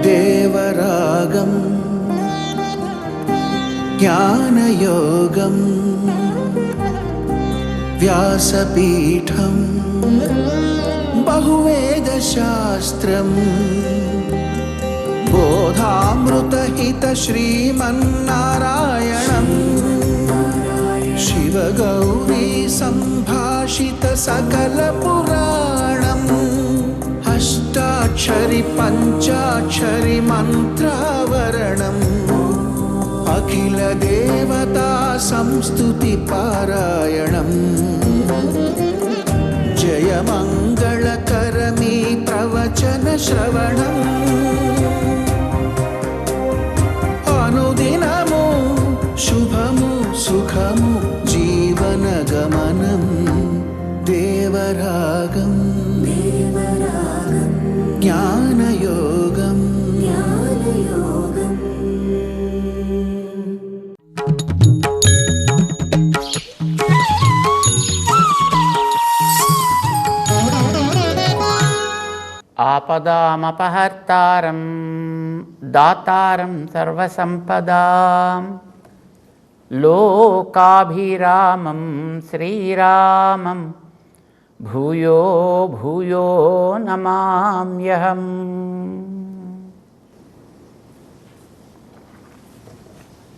దేవరాగం జ్ఞానయోగం వ్యాసపీఠం బహువేదశాస్త్రం బోధామృతహిత శ్రీమన్నారాయణం శివగౌరీ సంభాషిత సకల పురాణం అష్టాక్షరి పంచాక్షరి మంత్రావరణం అఖిల దేవతా సంస్తుతి పారాయణం జయ మంగళకరమీ ప్రవచన శ్రవణం అనుదినము శుభము సుఖము జీవన గమనం దేవరాగం జ్ఞానయోగం ఆపదామపహర్తారం దాతారం సర్వసంపదాం లోకాభిరామం శ్రీరామం భూయో భూయో నమామ్యహం.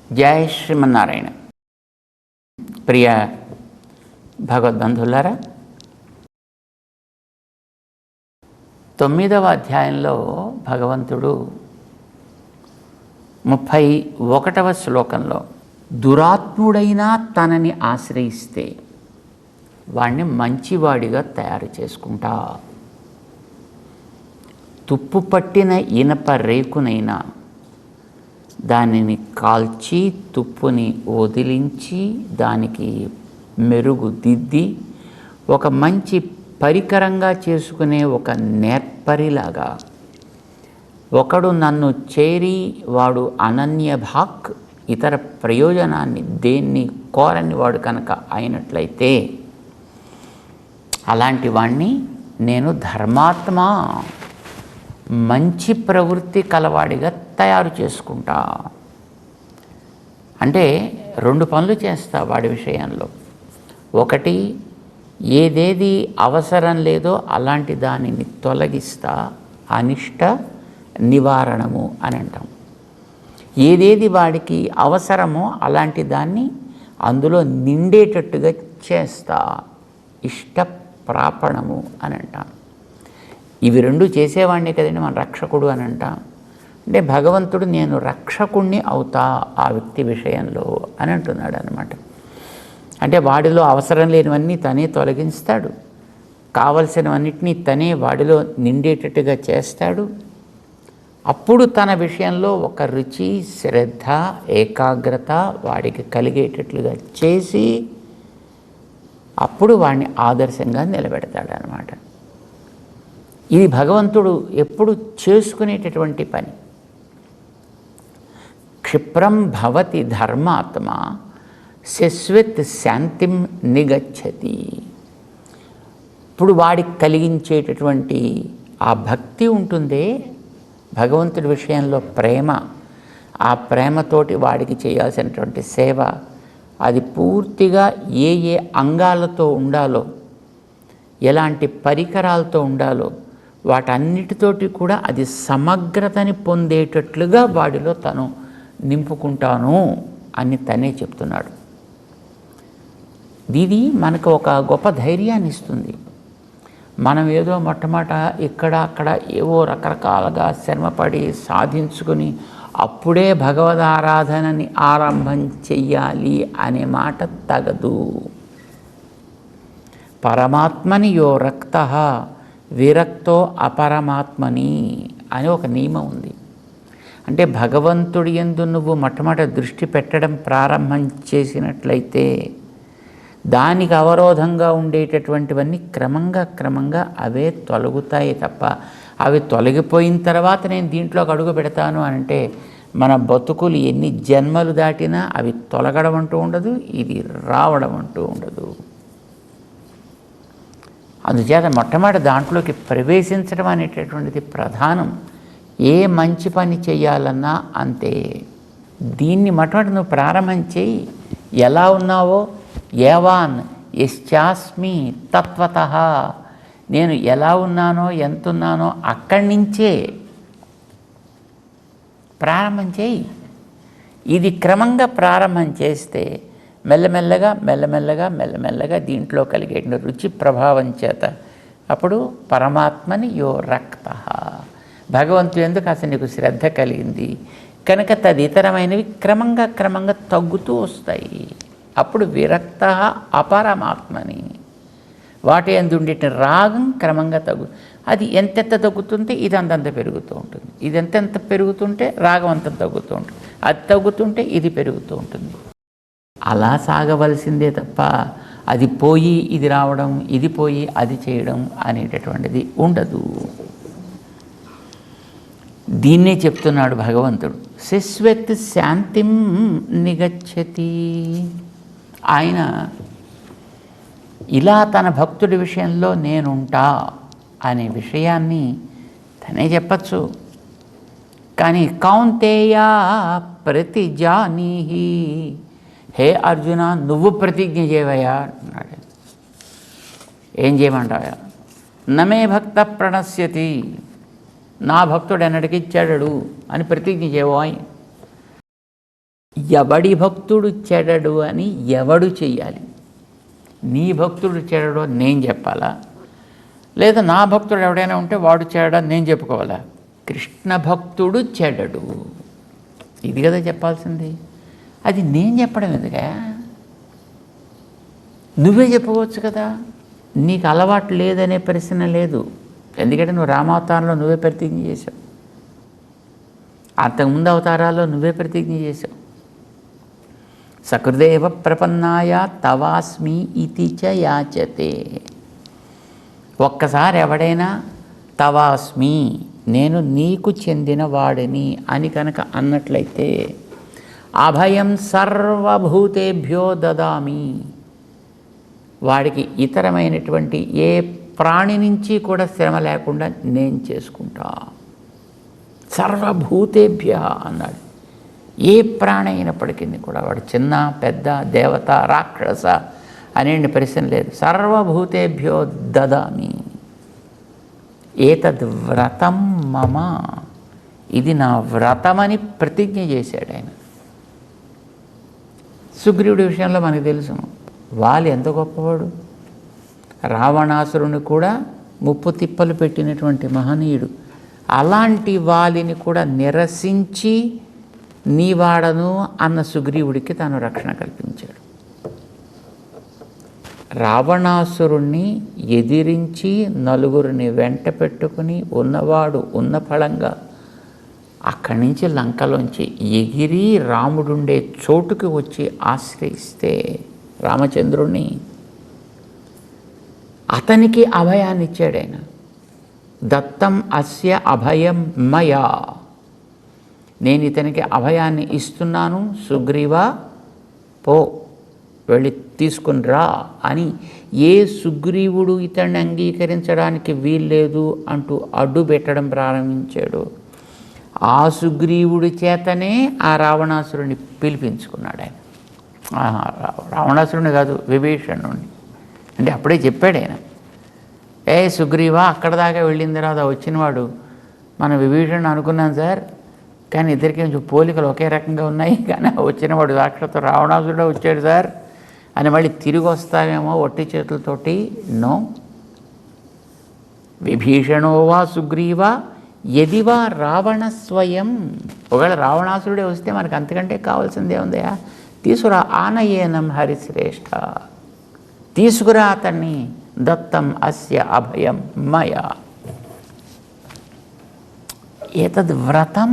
జై శ్రీమన్నారాయణ. ప్రియ భగవద్బంధులారా, 9వ అధ్యాయంలో భగవంతుడు 31వ శ్లోకంలో దురాత్ముడైనా తనని ఆశ్రయిస్తే వాణ్ణి మంచివాడిగా తయారు చేసుకుంటా, తుప్పు పట్టిన ఇనప రేకునైనా దానిని కాల్చి తుప్పుని వదిలించి దానికి మెరుగు దిద్ది ఒక మంచి పరికరంగా చేసుకునే ఒక నేర్పరిలాగా, ఒకడు నన్ను చేరి వాడు అనన్య భాక్ ఇతర ప్రయోజనాన్ని దేన్ని కోరని వాడు కనుక అయినట్లయితే అలాంటి వాణ్ణి నేను ధర్మాత్మ మంచి ప్రవృత్తి కలవాడిగా తయారు చేసుకుంటా. అంటే 2 పనులు చేస్తా వాడి విషయంలో. ఒకటి, ఏదేది అవసరం లేదో అలాంటి దానిని తొలగిస్తా, అనిష్ట నివారణము అని అంటాం. ఏదేది వాడికి అవసరమో అలాంటి దాన్ని అందులో నిండేటట్టుగా చేస్తా, ఇష్ట ప్రాపణము అని అంటాం. ఇవి 2 చేసేవాడిని కదండి మన రక్షకుడు అని అంటాం. అంటే భగవంతుడు నేను రక్షకుణ్ణి అవుతా ఆ వ్యక్తి విషయంలో అని అంటున్నాడు అన్నమాట. అంటే వాడిలో అవసరం లేనివన్నీ తనే తొలగిస్తాడు, కావలసినవన్నిటినీ తనే వాడిలో నిండేటట్టుగా చేస్తాడు. అప్పుడు తన విషయంలో ఒక రుచి, శ్రద్ధ, ఏకాగ్రత వాడికి కలిగేటట్లుగా చేసి అప్పుడు వాడిని ఆదర్శంగా నిలబెడతాడు అన్నమాట. ఇది భగవంతుడు ఎప్పుడు చేసుకునేటటువంటి పని. క్షిప్రం భవతి ధర్మాత్మ శశ్వత్ శాంతిం నిగచ్చతి. ఇప్పుడు వాడికి కలిగించేటటువంటి ఆ భక్తి ఉంటుందే భగవంతుడి విషయంలో ప్రేమ, ఆ ప్రేమతోటి వాడికి చేయాల్సినటువంటి సేవ, అది పూర్తిగా ఏ ఏ అంగాలతో ఉండాలో, ఎలాంటి పరికరాలతో ఉండాలో వాటన్నిటితోటి కూడా అది సమగ్రతని పొందేటట్లుగా వాడిలో తను నింపుకుంటాను అని తనే చెప్తున్నాడు. ఇది మనకు ఒక గొప్ప ధైర్యాన్ని ఇస్తుంది. మనం ఏదో మొట్టమొదట ఇక్కడ అక్కడ ఏవో రకరకాలుగా శ్రమపడి సాధించుకుని అప్పుడే భగవదారాధనని ఆరంభం చెయ్యాలి అనే మాట తగదు. పరమాత్మని యో రక్త విరక్తో అపరమాత్మని అని ఒక నియమం ఉంది. అంటే భగవంతుడి యందు నువ్వు మొట్టమొదట దృష్టి పెట్టడం ప్రారంభం చేసినట్లయితే దానికి అవరోధంగా ఉండేటటువంటివన్నీ క్రమంగా అవే తొలగుతాయి తప్ప, అవి తొలగిపోయిన తర్వాత నేను దీంట్లోకి అడుగు పెడతాను అంటే మన బతుకులు ఎన్ని జన్మలు దాటినా అవి తొలగడం అంటూ ఉండదు, ఇది రావడం అంటూ ఉండదు. అందుచేత మొట్టమొదటి దాంట్లోకి ప్రవేశించడం అనేటటువంటిది ప్రధానం. ఏ మంచి పని చేయాలన్నా అంతే. దీన్ని మొట్టమొదటి నువ్వు ప్రారంభం చేయి. ఎలా ఉన్నావో ఏవాన్ యశ్చాస్మి తత్వతః, నేను ఎలా ఉన్నానో ఎంతున్నానో అక్కడి నుంచే ప్రారంభం చేయి. ఇది క్రమంగా ప్రారంభం చేస్తే మెల్లమెల్లగా మెల్లమెల్లగా మెల్లమెల్లగా దీంట్లో కలిగే రుచి ప్రభావం చేత అప్పుడు పరమాత్మని యో రక్త, భగవంతుడు ఎందుకు అసలు నీకు శ్రద్ధ కలిగింది కనుక తదితరమైనవి క్రమంగా క్రమంగా తగ్గుతూ వస్తాయి. అప్పుడు విరక్త అపరమాత్మని, వాటి ఎందుండే రాగం క్రమంగా అది ఎంతెంత తగ్గుతుంటే ఇది అంతంత పెరుగుతూ ఉంటుంది. ఇది ఎంతెంత పెరుగుతుంటే రాగం అంత తగ్గుతూ ఉంటుంది. అది తగ్గుతుంటే ఇది పెరుగుతూ ఉంటుంది. అలా సాగవలసిందే తప్ప అది పోయి ఇది రావడం, ఇది పోయి అది చేయడం అనేటటువంటిది ఉండదు. దీన్నే చెప్తున్నాడు భగవంతుడు. శశ్వత్ శాంతిం నిగచ్చతి. ఆయన ఇలా తన భక్తుడి విషయంలో నేనుంటా అనే విషయాన్ని తనే చెప్పచ్చు. కానీ కౌంతేయ ప్రతిజానీహి, హే అర్జున నువ్వు ప్రతిజ్ఞ చేయవయ్యా అన్నాడు. ఏం చేయమంటావా? నమే భక్త ప్రణశ్యతి, నా భక్తుడు ఎన్నటికీ చెడడు అని ప్రతిజ్ఞ చేయబోయ్. ఎవడి భక్తుడు చెడడు అని ఎవడు చెయ్యాలి? నీ భక్తుడు చెడడు నేను చెప్పాలా? లేదా నా భక్తుడు ఎవడైనా ఉంటే వాడు చెడని నేను చెప్పుకోవాలా? కృష్ణ భక్తుడు చెడడు, ఇది కదా చెప్పాల్సింది. అది నేను చెప్పడం ఎందుకా? నువ్వే చెప్పుకోవచ్చు కదా. నీకు అలవాటు లేదనే ప్రశ్న లేదు. ఎందుకంటే నువ్వు రామావతారంలో నువ్వే ప్రతిజ్ఞ చేశావు, అంతకుముందు అవతారాల్లో నువ్వే ప్రతిజ్ఞ చేశావు. సకృదేవ ప్రపన్నాయ తవాస్మి ఇతి చ యాచతే. ఒక్కసారి ఎవడైనా తవాస్మి నేను నీకు చెందిన వాడిని అని కనుక అన్నట్లయితే అభయం సర్వభూతేభ్యో దదామి, వాడికి ఇతరమైనటువంటి ఏ ప్రాణి నుంచి కూడా శ్రమ లేకుండా నేను చేసుకుంటా. సర్వభూతేభ్య అన్నాడు. ఏ ప్రాణి అయినప్పటికీ కూడా, వాడు చిన్న పెద్ద దేవత రాక్షస అనేటి ప్రశ్న లేదు. సర్వభూతేభ్యో దదామి, ఏతద్ వ్రతం మమ, ఇది నా వ్రతమని ప్రతిజ్ఞ చేశాడు ఆయన. సుగ్రీవుడి విషయంలో మనకు తెలుసు, వాలి ఎంత గొప్పవాడు. రావణాసురుని కూడా ముప్పు తిప్పలు పెట్టినటువంటి మహనీయుడు. అలాంటి వాలిని కూడా నిరసించి నీవాడను అన్న సుగ్రీవుడికి తాను రక్షణ కల్పించాడు. రావణాసురుణ్ణి ఎదిరించి నలుగురిని వెంట పెట్టుకుని ఉన్నవాడు ఉన్న ఫలంగా అక్కడి నుంచి లంకలోంచి ఎగిరి రాముడుండే చోటుకి వచ్చి ఆశ్రయిస్తే రామచంద్రుణ్ణి, అతనికి అభయాన్ని ఇచ్చాడు ఆయన. దత్తం అస్య అభయం మయా, నేను ఇతనికి అభయాన్ని ఇస్తున్నాను, సుగ్రీవా పో వెళ్ళి తీసుకుని రా అని. ఏ సుగ్రీవుడు ఇతన్ని అంగీకరించడానికి వీల్లేదు అంటూ అడ్డు పెట్టడం ప్రారంభించాడు, ఆ సుగ్రీవుడి చేతనే ఆ రావణాసురుని పిలిపించుకున్నాడు ఆయన. రావణాసురుని కాదు, విభీషణుడిని. అంటే అప్పుడే చెప్పాడు ఆయన, ఏ సుగ్రీవా అక్కడ దాకా వెళ్ళిన తర్వాత వచ్చినవాడు మన విభీషణుడు అనుకున్నాను సార్, కానీ ఇద్దరికి కొంచెం పోలికలు ఒకే రకంగా ఉన్నాయి, కానీ వచ్చినవాడు సాక్షాత్తు రావణాసురుడే వచ్చాడు సార్ అని మళ్ళీ తిరిగి వస్తావేమో ఒట్టి చేతులతోటి. నో, విభీషణో వా సుగ్రీవా యదివా రావణ స్వయం. ఒకవేళ రావణాసురుడే వస్తే మనకు అంతకంటే కావాల్సిందే ఉందయా? తీసుకురా ఆనయేనం హరిశ్రేష్ఠ, తీసుకురా అతన్ని. దత్తం అస్య అభయం మయా. ఏతద్ వ్రతం,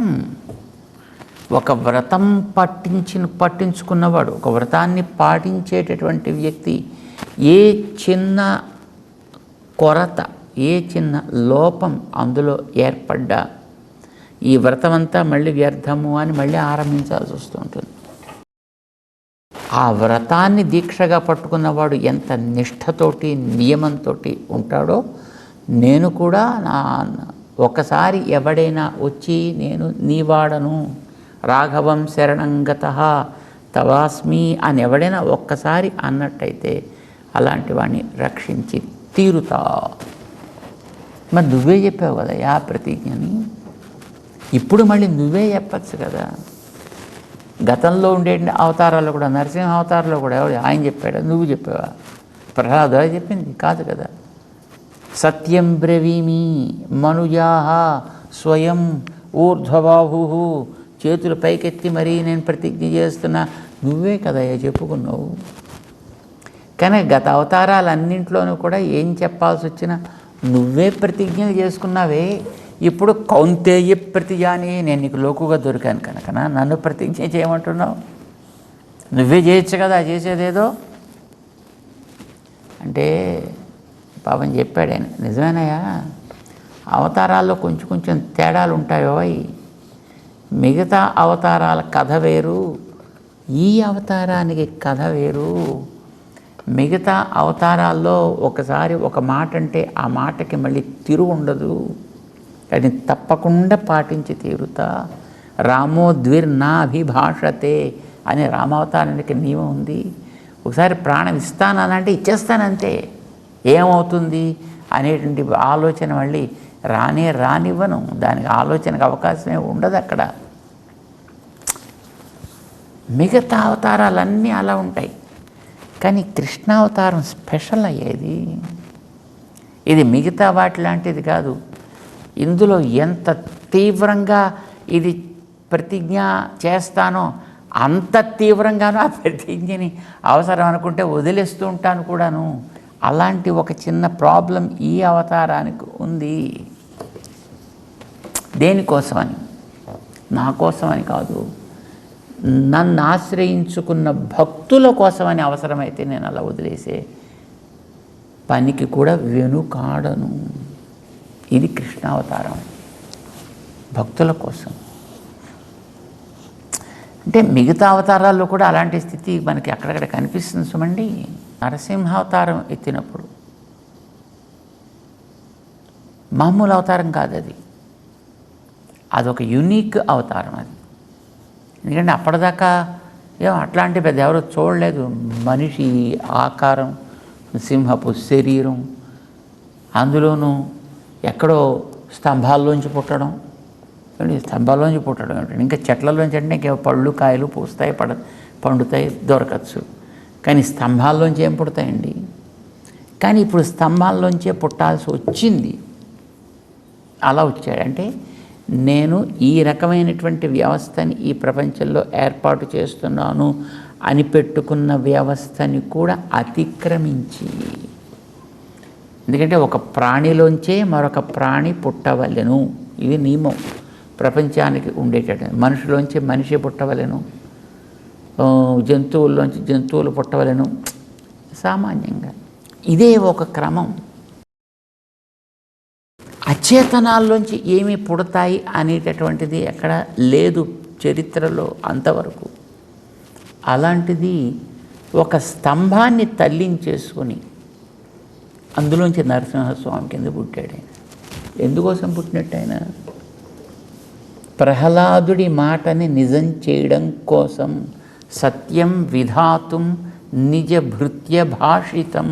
ఒక వ్రతం పట్టించుకున్నవాడు, ఒక వ్రతాన్ని పాటించేటటువంటి వ్యక్తి ఏ చిన్న కొరత, ఏ చిన్న లోపం అందులో ఏర్పడ్డా ఈ వ్రతం అంతా మళ్ళీ వ్యర్థము అని మళ్ళీ ఆరంభించాల్సి వస్తుంటుంది. ఆ వ్రతాన్ని దీక్షగా పట్టుకున్నవాడు ఎంత నిష్ఠతోటి నియమంతో ఉంటాడో, నేను కూడా ఒకసారి ఎవడైనా వచ్చి నేను నీవాడను రాఘవం శరణంగతః తవాస్మి అని ఎవడైనా ఒక్కసారి అన్నట్టయితే అలాంటి వాడిని రక్షించి తీరుతా. మరి నువ్వే చెప్పావు కదా యా ప్రతిజ్ఞని, ఇప్పుడు మళ్ళీ నువ్వే చెప్పచ్చు కదా. గతంలో ఉండే అవతారాల్లో కూడా, నరసింహ అవతారంలో కూడా ఎవడు ఆయన చెప్పాడా, నువ్వు చెప్పావా? ప్రహ్లాద చెప్పింది కాదు కదా. సత్యం బ్రవీమి మనుజాహ స్వయం ఊర్ధ్వబాహు, చేతులు పైకెత్తి మరీ నేను ప్రతిజ్ఞ చేస్తున్నా, నువ్వే కదా చెప్పుకున్నావు. కానీ గత అవతారాలన్నింటిలోనూ కూడా ఏం చెప్పాల్సి వచ్చినా నువ్వే ప్రతిజ్ఞలు చేసుకున్నావే. ఇప్పుడు కౌంతేయ ప్రతిజాని, నేను నీకు లోకుగా దొరికాను కనుక నన్ను ప్రతిజ్ఞ చేయమంటున్నావు, నువ్వే చేయొచ్చు కదా చేసేదేదో అంటే. పాపం చెప్పాడు ఆయన, నిజమేనయ్యా అవతారాల్లో కొంచెం కొంచెం తేడాలు ఉంటాయో, మిగతా అవతారాల కథ వేరు, ఈ అవతారానికి కథ వేరు. మిగతా అవతారాల్లో ఒకసారి ఒక మాట అంటే ఆ మాటకి మళ్ళీ తిరుగు ఉండదు, అది తప్పకుండా పాటించి తీరుతా. రామో ద్విర్నాభిభాషతే అనే రామావతారానికి నియమం ఉంది. ఒకసారి ప్రాణం ఇస్తానంటే ఇచ్చేస్తానంతే, ఏమవుతుంది అనేటువంటి ఆలోచన మళ్ళీ రానివ్వను, దానికి ఆలోచనకు అవకాశమే ఉండదు అక్కడ. మిగతా అవతారాలన్నీ అలా ఉంటాయి, కానీ కృష్ణావతారం స్పెషల్ అయ్యేది. ఇది మిగతా వాటి లాంటిది కాదు. ఇందులో ఎంత తీవ్రంగా ఇది ప్రతిజ్ఞ చేస్తానో అంత తీవ్రంగానూ ఆ ప్రతిజ్ఞని అవసరం అనుకుంటే వదిలేస్తూ ఉంటాను కూడాను. అలాంటి ఒక చిన్న ప్రాబ్లం ఈ అవతారానికి ఉంది. దేనికోసమని? నా కోసమని కాదు, నన్ను ఆశ్రయించుకున్న భక్తుల కోసమని అవసరమైతే నేను అలా వదిలేసే పనికి కూడా వెనుకాడను. ఇది కృష్ణావతారం, భక్తుల కోసం. అంటే మిగతా అవతారాల్లో కూడా అలాంటి స్థితి మనకి అక్కడక్కడ కనిపిస్తుంది సుమండి. నరసింహావతారం ఎత్తినప్పుడు మామూలు అవతారం కాదు అది, అదొక యూనిక్ అవతారం అది. ఎందుకంటే అప్పటిదాకా అట్లాంటి పెద్ద ఎవరు చూడలేదు. మనిషి ఆకారం, సింహపు శరీరం, అందులోనూ ఎక్కడో స్తంభాల్లోంచి పుట్టడం. స్తంభాల్లోంచి పుట్టడం ఏమిటండి, ఇంకా చెట్లలోంచి అంటే ఇంకా పళ్ళు కాయలు పూస్తాయి, పండుతాయి, దొరకచ్చు. కానీ స్తంభాల్లోంచి ఏం పుడతాయండి? కానీ ఇప్పుడు స్తంభాల్లోంచే పుట్టాల్సి వచ్చింది. అలా వచ్చాడంటే నేను ఈ రకమైనటువంటి వ్యవస్థని ఈ ప్రపంచంలో ఏర్పాటు చేస్తున్నాను అని పెట్టుకున్న వ్యవస్థని కూడా అతిక్రమించి, ఎందుకంటే ఒక ప్రాణిలోంచే మరొక ప్రాణి పుట్టవలెను, ఇది నియమం ప్రపంచానికి ఉండేటట్టు. మనిషిలోంచి మనిషి పుట్టవలెను, జంతువుల్లోంచి జంతువులు పుట్టవలెను, సామాన్యంగా ఇదే ఒక క్రమం. అచేతనాల్లోంచి ఏమి పుడతాయి అనేటటువంటిది ఎక్కడ లేదు చరిత్రలో అంతవరకు. అలాంటిది ఒక స్తంభాన్ని తల్లించేసుకొని అందులోంచి నరసింహస్వామి కింద పుట్టాడు ఆయన. ఎందుకోసం పుట్టినట్టు ఆయన? ప్రహ్లాదుడి మాటని నిజం చేయడం కోసం. సత్యం విధాతుం నిజ భృత్య భాషితం.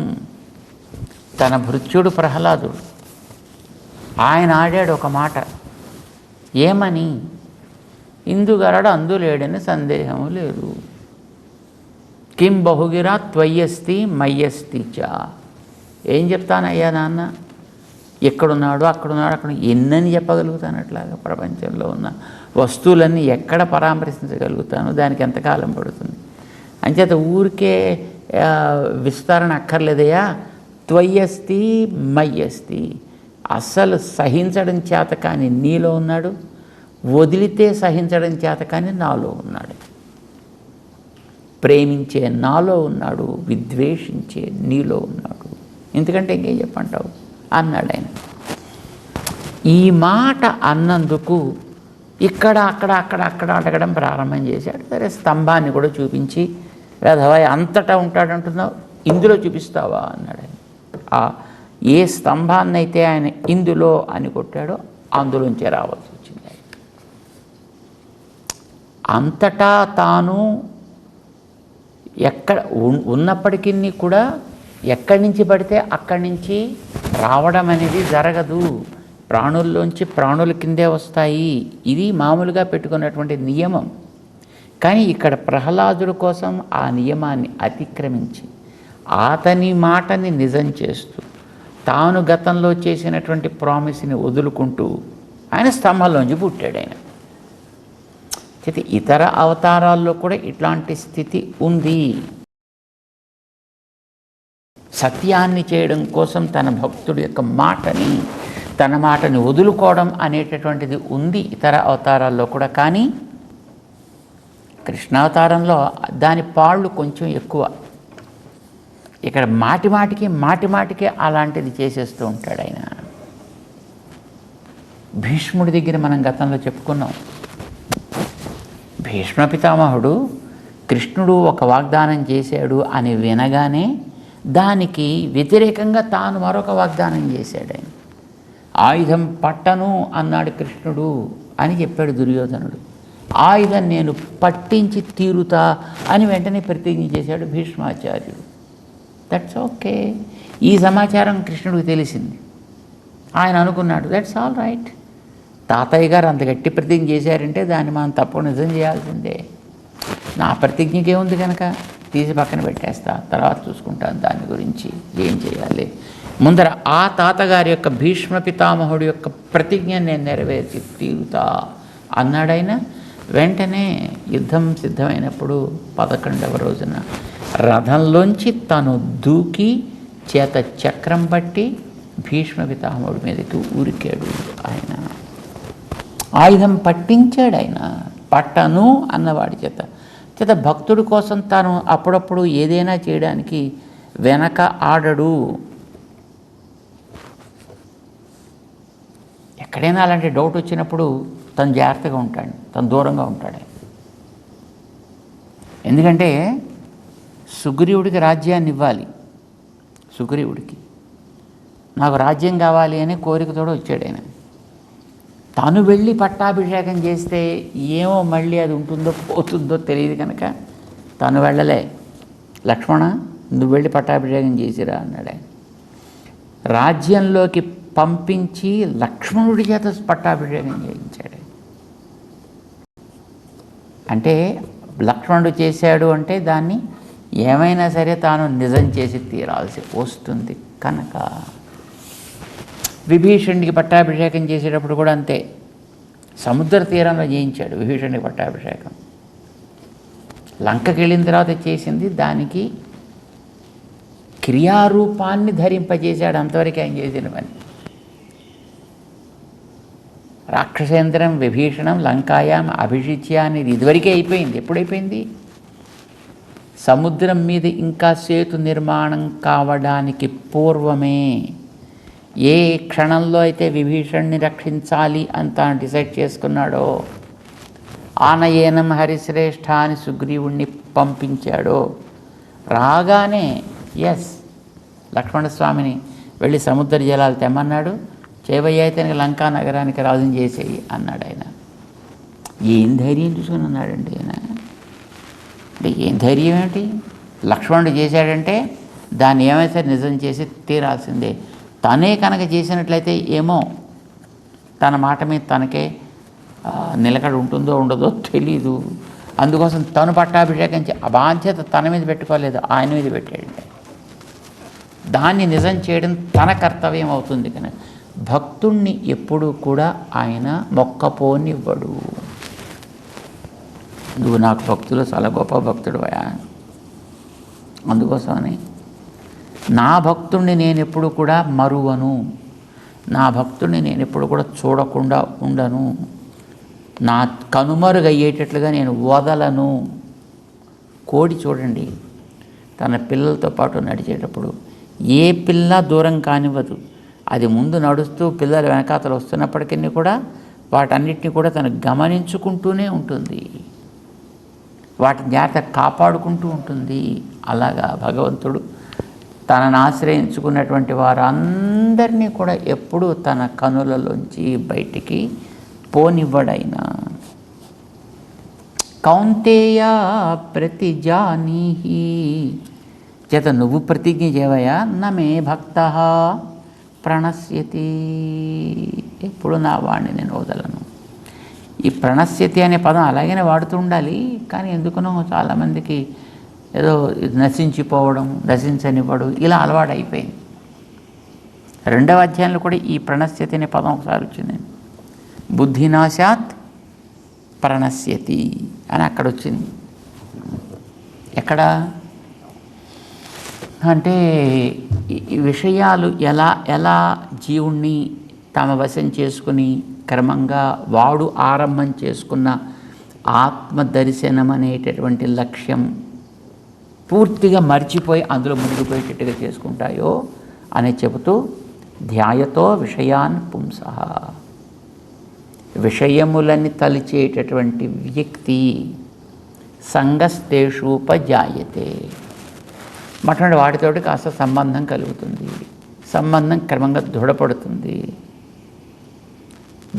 తన భృత్యుడు ప్రహ్లాదుడు, ఆయన ఆడాడు ఒక మాట. ఏమని? ఇందుగలడు అందులేడని సందేహము లేదు. కిం బహుగిరా త్వయ్యస్తి మయ్యస్తి చ. ఏం చెప్తానయ్యా నాన్న, ఎక్కడున్నాడు అక్కడున్నాడు అక్కడ ఎన్నని చెప్పగలుగుతాను? అట్లాగా ప్రపంచంలో ఉన్న వస్తువులన్నీ ఎక్కడ పరామర్శించగలుగుతాను? దానికి ఎంతకాలం పడుతుంది? అంచేత ఊరికే విస్తరణ అక్కర్లేదయా. త్వయ్యస్తి మయ్యస్తి. అస్సలు సహించడం చేత కానీ నీలో ఉన్నాడు, వదిలితే సహించడం చేత కానీ నాలో ఉన్నాడు. ప్రేమించే నాలో ఉన్నాడు, విద్వేషించే నీలో ఉన్నాడు. ఎందుకంటే ఇంకేం చెప్పంటావు అన్నాడు ఆయన. ఈ మాట అన్నందుకు ఇక్కడ అక్కడ అక్కడ అక్కడ అడగడం ప్రారంభం చేశాడు. సరే, స్తంభాన్ని కూడా చూపించి వేధవాయి అంతటా ఉంటాడంటున్నావు, ఇందులో చూపిస్తావా అన్నాడు ఆయన. ఏ స్తంభాన్ని అయితే ఆయన ఇందులో అని కొట్టాడో అందులోంచే రావాల్సి వచ్చింది. అంతటా తాను ఎక్కడ ఉన్నప్పటికీ కూడా ఎక్కడి నుంచి పడితే అక్కడి నుంచి రావడం అనేది జరగదు. ప్రాణుల్లోంచి ప్రాణుల కిందే వస్తాయి. ఇది మామూలుగా పెట్టుకున్నటువంటి నియమం. కానీ ఇక్కడ ప్రహ్లాదుడి కోసం ఆ నియమాన్ని అతిక్రమించి అతని మాటని నిజం చేస్తూ తాను గతంలో చేసినటువంటి ప్రామిస్ని వదులుకుంటూ ఆయన స్తంభంలోంచి పుట్టాడు. ఆయన అయితే ఇతర అవతారాల్లో కూడా ఇట్లాంటి స్థితి ఉంది. సత్యాన్ని చేయడం కోసం తన భక్తుడి యొక్క తన మాటని వదులుకోవడం అనేటటువంటిది ఉంది ఇతర అవతారాల్లో కూడా. కానీ కృష్ణావతారంలో దాని పాళ్ళు కొంచెం ఎక్కువ. ఇక్కడ మాటిమాటికి అలాంటిది చేసేస్తూ ఉంటాడు ఆయన. భీష్ముడి దగ్గర మనం గతంలో చెప్పుకున్నాం. భీష్మ పితామహుడు కృష్ణుడు ఒక వాగ్దానం చేశాడు అని వినగానే దానికి వ్యతిరేకంగా తాను మరొక వాగ్దానం చేశాడు. ఆయన ఆయుధం పట్టను అన్నాడు కృష్ణుడు అని చెప్పాడు దుర్యోధనుడు. ఆయుధం నేను పట్టించి తీరుతా అని వెంటనే ప్రతిజ్ఞ చేశాడు భీష్మాచార్యుడు. That's okay. ఈ సమాచారం కృష్ణుడికి తెలిసింది. ఆయన అనుకున్నాడు దట్స్ ఆల్ రైట్. తాతయ్య గారు అంత గట్టి ప్రతిజ్ఞ చేశారంటే దాన్ని మనం తప్పకుండా నిజం చేయాల్సిందే. నా ప్రతిజ్ఞకి ఏముంది కనుక తీసి పక్కన పెట్టేస్తా, తర్వాత చూసుకుంటాను దాని గురించి ఏం చేయాలి. ముందర ఆ తాతగారి యొక్క భీష్మ పితామహుడి యొక్క ప్రతిజ్ఞ నేను నెరవేర్చి తీరుతా అన్నాడైనా. వెంటనే యుద్ధం సిద్ధమైనప్పుడు 11వ రోజున రథంలోంచి తను దూకి చేత చక్రం పట్టి భీష్మ పితామహుడి మీదకి ఊరికాడు. ఆయన ఆయుధం పట్టించాడు. ఆయన పట్టను అన్నవాడి చేత భక్తుడి కోసం తాను అప్పుడప్పుడు ఏదైనా చేయడానికి వెనక ఆడడు. ఎక్కడైనా అలాంటి డౌట్ వచ్చినప్పుడు తను జాగ్రత్తగా ఉంటాడు, తను దూరంగా ఉంటాడు. ఎందుకంటే సుగ్రీవుడికి రాజ్యాన్ని ఇవ్వాలి. సుగ్రీవుడికి నాకు రాజ్యం కావాలి అనే కోరికతో వచ్చాడు ఆయన. తను వెళ్ళి పట్టాభిషేకం చేస్తే ఏమో మళ్ళీ అది ఉంటుందో పోతుందో తెలియదు కనుక తను వెళ్ళలే. లక్ష్మణ నువ్వు వెళ్ళి పట్టాభిషేకం చేసిరా అన్నాడు ఆయన. రాజ్యంలోకి పంపించి లక్ష్మణుడి చేత పట్టాభిషేకం చేయించాడు. అంటే లక్ష్మణుడు చేశాడు అంటే దాన్ని ఏమైనా సరే తాను నిజం చేసి తీరాల్సి వస్తుంది కనుక. విభీషణుడికి పట్టాభిషేకం చేసేటప్పుడు కూడా అంతే. సముద్ర తీరంలో చేయించాడు విభీషణుడికి పట్టాభిషేకం. లంకకి వెళ్ళిన తర్వాత చేసింది దానికి క్రియారూపాన్ని ధరింపజేశాడు. అంతవరకు ఆయన చేసిన పని. రాక్షసేంద్రం విభీషణం లంకాయాం అభిషిచ్య అనేది ఇదివరకే అయిపోయింది. ఎప్పుడైపోయింది? సముద్రం మీద ఇంకా సేతు నిర్మాణం కావడానికి పూర్వమే. ఏ క్షణంలో అయితే విభీషణ్ణి రక్షించాలి అని తాను డిసైడ్ చేసుకున్నాడో, ఆనయేనం హరిశ్రేష్ఠ అని సుగ్రీవుణ్ణి పంపించాడో, రాగానే లక్ష్మణస్వామిని వెళ్ళి సముద్ర జలాలు తెమ్మన్నాడు. చేవయ్యైతే లంకా నగరానికి రాజుని చేసేయి అన్నాడు ఆయన. ఏం ధైర్యం చూసుకుని అన్నాడండి ఆయన. అంటే ఏం ధైర్యం ఏంటి? లక్ష్మణుడు చేశాడంటే దాన్ని ఏమైతే నిజం చేసి తీరాల్సిందే. తనే కనుక చేసినట్లయితే ఏమో తన మాట మీద తనకే నిలకడ ఉంటుందో ఉండదో తెలీదు. అందుకోసం తను పట్టాభిషేకం ఆ బాధ్యత తన మీద పెట్టుకోలేదు, ఆయన మీద పెట్టాడంటే దాన్ని నిజం చేయడం తన కర్తవ్యం అవుతుంది. కానీ భక్తుణ్ణి ఎప్పుడూ కూడా ఆయన మొక్కపోనివ్వడు. నువ్వు నాకు భక్తులు చాలా గొప్ప భక్తుడు అయా, అందుకోసమని నా భక్తుణ్ణి నేను ఎప్పుడు కూడా మరువను, నా భక్తుణ్ణి నేను ఎప్పుడు కూడా చూడకుండా ఉండను, నా కనుమరుగయ్యేటట్లుగా నేను వదలను. కోడి చూడండి, తన పిల్లలతో పాటు నడిచేటప్పుడు ఏ పిల్ల దూరం కానివ్వదు. అది ముందు నడుస్తూ పిల్లలు వెనకాతలు వస్తున్నప్పటికీ కూడా వాటన్నిటిని కూడా తను గమనించుకుంటూనే ఉంటుంది. వాటి జాగ్రత్త కాపాడుకుంటూ ఉంటుంది. అలాగా భగవంతుడు తనను ఆశ్రయించుకున్నటువంటి వారందరినీ కూడా ఎప్పుడూ తన కనులలోంచి బయటికి పోనివ్వడైనా. కౌంతేయ ప్రతిజానీహి, చేత నువ్వు ప్రతిజ్ఞ చేయవయా, నమే భక్త ప్రణశ్యతి, ఎప్పుడు నా వాడిని నేను వదలను. ఈ ప్రణశ్యతి అనే పదం అలాగనే వాడుతూ ఉండాలి, కానీ ఎందుకనో చాలామందికి ఏదో నశించిపోవడం, నశించనివ్వడు ఇలా అలవాటు అయిపోయింది. 2వ అధ్యాయంలో కూడా ఈ ప్రణశ్యతి అనే పదం ఒకసారి వచ్చింది. బుద్ధినాశాత్ ప్రణశ్యతి అని అక్కడ వచ్చింది. ఎక్కడ అంటే ఈ విషయాలు ఎలా జీవుణ్ణి తమ వశం చేసుకుని క్రమంగా వాడు ఆరంభం చేసుకున్న ఆత్మదర్శనం అనేటటువంటి లక్ష్యం పూర్తిగా మర్చిపోయి అందులో మునిగిపోయేటట్టుగా చేసుకుంటాయో అని చెబుతూ, ధ్యాయతో విషయాన్ పుంసః, విషయములని తలిచేటటువంటి వ్యక్తి సంగస్తేషూపజాయతే, అటువంటి వాటితోటి కాస్త సంబంధం కలుగుతుంది, సంబంధం క్రమంగా దృఢపడుతుంది.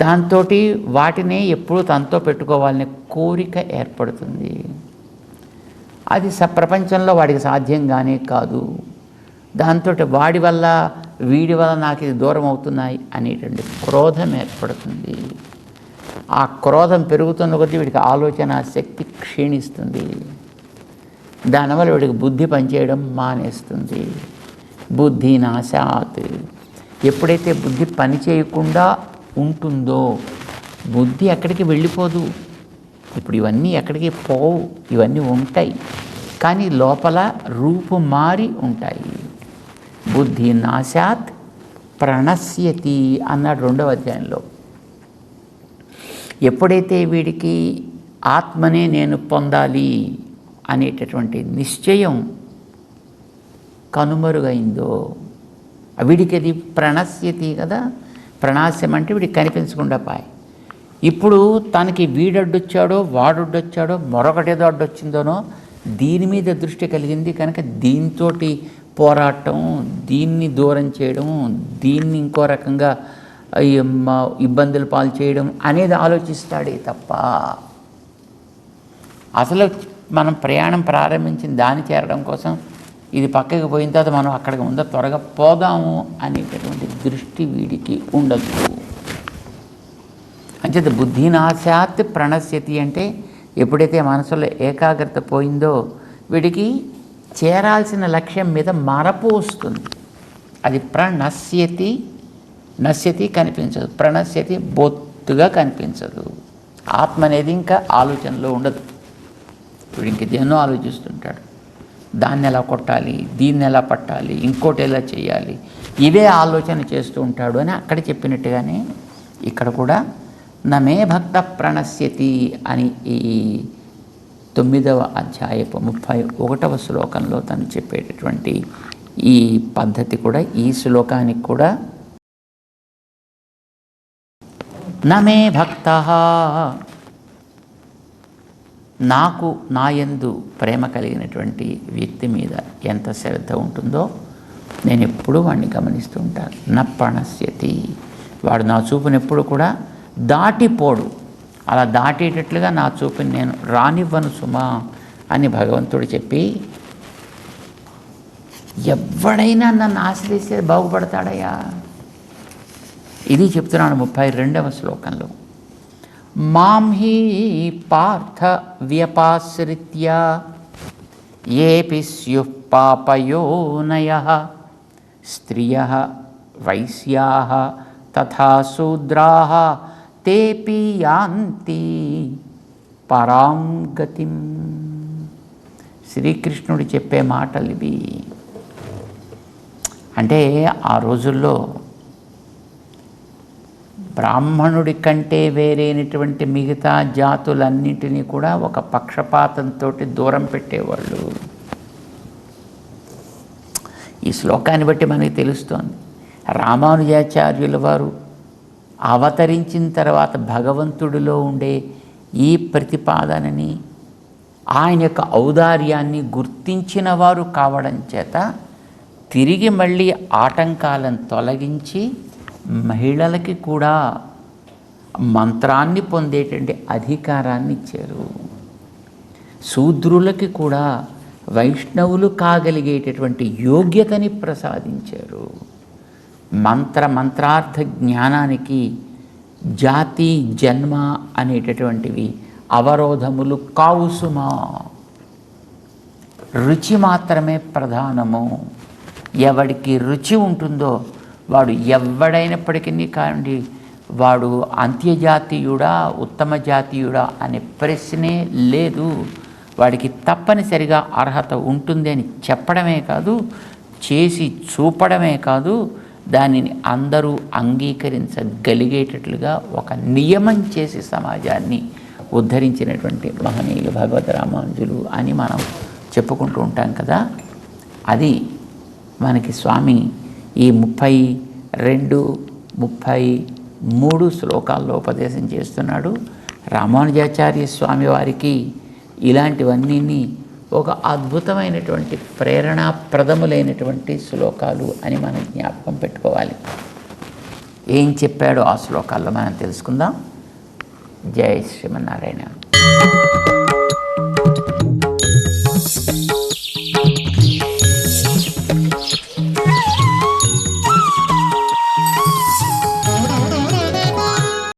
దాంతో వాటినే ఎప్పుడూ తనతో పెట్టుకోవాలనే కోరిక ఏర్పడుతుంది. అది ప్రపంచంలో వాడికి సాధ్యంగానే కాదు. దాంతో వాడి వల్ల వీడి వల్ల నాకు ఇది దూరం అవుతున్నాయి అనేటువంటి క్రోధం ఏర్పడుతుంది. ఆ క్రోధం పెరుగుతున్న కొద్దీ వీడికి ఆలోచన శక్తి క్షీణిస్తుంది. దానివల్ల వీడికి బుద్ధి పనిచేయడం మానేస్తుంది. బుద్ధి నాశాత్, ఎప్పుడైతే బుద్ధి పని చేయకుండా ఉంటుందో బుద్ధి ఎక్కడికి వెళ్ళిపోదు. ఇప్పుడు ఇవన్నీ ఎక్కడికి పోవు, ఇవన్నీ ఉంటాయి, కానీ లోపల రూపు మారి ఉంటాయి. బుద్ధి నాశాత్ ప్రణశ్యతి అన్నాడు 2వ అధ్యాయంలో. ఎప్పుడైతే వీడికి ఆత్మనే నేను పొందాలి అనేటటువంటి నిశ్చయం కనుమరుగైందో, వీడికి అది ప్రణశ్యతి కదా. ప్రణాశ్యం అంటే వీడికి కనిపించకుండా పాయి. ఇప్పుడు తనకి వీడడ్డొచ్చాడో వాడొడ్డొచ్చాడో మరొకటేదో అడ్డొచ్చిందోనో దీని మీద దృష్టి కలిగింది కనుక దీంతో పోరాటం, దీన్ని దూరం చేయడం, దీన్ని ఇంకో రకంగా ఇబ్బందులు పాలు చేయడం అనేది ఆలోచిస్తాడే తప్ప అసలు మనం ప్రయాణం ప్రారంభించిన దాన్ని చేరడం కోసం ఇది పక్కకి పోయిన తర్వాత మనం అక్కడికి ముందు త్వరగా పోదాము అనేటటువంటి దృష్టి వీడికి ఉండదు. అంచేత బుద్ధినాశాత్ ప్రణశ్యతి అంటే ఎప్పుడైతే మనసులో ఏకాగ్రత పోయిందో వీడికి చేరాల్సిన లక్ష్యం మీద మరపు వస్తుంది. అది ప్రణశ్యతి, నశ్యతి కనిపించదు, ప్రణశ్యతి బొత్తుగా కనిపించదు. ఆత్మ అనేది ఇంకా ఆలోచనలో ఉండదు. వీడు ఇంక దేన్నో ఆలోచిస్తుంటాడు. దాన్ని ఎలా కొట్టాలి, దీన్ని ఎలా పట్టాలి, ఇంకోటి ఎలా చేయాలి, ఇవే ఆలోచన చేస్తూ ఉంటాడు అని అక్కడ చెప్పినట్టుగానే ఇక్కడ కూడా నమే భక్త ప్రణశ్యతి అని ఈ 9వ అధ్యాయపు 31వ శ్లోకంలో తను చెప్పేటటువంటి ఈ పద్ధతి కూడా ఈ శ్లోకానికి కూడా నమే భక్త, నాకు నాయందు ప్రేమ కలిగినటువంటి వ్యక్తి మీద ఎంత శ్రద్ధ ఉంటుందో నేను ఎప్పుడూ వాడిని గమనిస్తూ ఉంటాను. న ప్రణశ్యతి, వాడు నా చూపుని ఎప్పుడు కూడా దాటిపోడు. అలా దాటేటట్లుగా నా చూపుని నేను రానివ్వను సుమా అని భగవంతుడు చెప్పి, ఎవడైనా నన్ను ఆశ్రయిస్తే బాగుపడతాడయ్యా. ఇది చెప్తున్నాను 32వ శ్లోకంలో. మాం హి పార్థ వ్యపాశ్రిత్య ఏపి స్యుః పాపయోనయః స్త్రియః వైశ్యాః తథా శూద్రాః తేపి యాంతి పరాం గతిం. శ్రీకృష్ణుడు చెప్పే మాటలు ఇవి. అంటే ఆ రోజుల్లో బ్రాహ్మణుడి కంటే వేరైనటువంటి మిగతా జాతులన్నింటినీ కూడా ఒక పక్షపాతంతో దూరం పెట్టేవాళ్ళు. ఈ శ్లోకాన్ని బట్టి మనకి తెలుస్తోంది. రామానుజాచార్యుల వారు అవతరించిన తర్వాత భగవంతుడిలో ఉండే ఈ ప్రతిపాదనని ఆయన యొక్క ఔదార్యాన్ని గుర్తించిన వారు కావడం చేత తిరిగి మళ్ళీ ఆటంకాలను తొలగించి మహిళలకి కూడా మంత్రాన్ని పొందేటువంటి అధికారాన్ని ఇచ్చారు. శూద్రులకి కూడా వైష్ణవులు కాగలిగేటటువంటి యోగ్యతని ప్రసాదించారు. మంత్రార్థ జ్ఞానానికి జాతి జన్మ అనేటటువంటివి అవరోధములు కావు సుమా. రుచి మాత్రమే ప్రధానము. ఎవడికి రుచి ఉంటుందో వాడు ఎవడైనప్పటికీ కానివ్వండి, వాడు అంత్యజాతీయుడా ఉత్తమ జాతీయుడా అనే ప్రశ్నే లేదు. వాడికి తప్పనిసరిగా అర్హత ఉంటుంది అని చెప్పడమే కాదు, చేసి చూపడమే కాదు, దానిని అందరూ అంగీకరించగలిగేటట్లుగా ఒక నియమం చేసి సమాజాన్ని ఉద్ధరించినటువంటి మహనీయులు భగవద్ రామానుజులు అని మనం చెప్పుకుంటూ ఉంటాం కదా. అది మనకి స్వామి ఈ 32, 33 శ్లోకాల్లో ఉపదేశం చేస్తున్నాడు. రామానుజాచార్య స్వామి వారికి ఇలాంటివన్నీ ఒక అద్భుతమైనటువంటి ప్రేరణాప్రదములైనటువంటి శ్లోకాలు అని మనం జ్ఞాపకం పెట్టుకోవాలి. ఏం చెప్పాడో ఆ శ్లోకాల్లో మనం తెలుసుకుందాం. జై శ్రీమన్నారాయణ.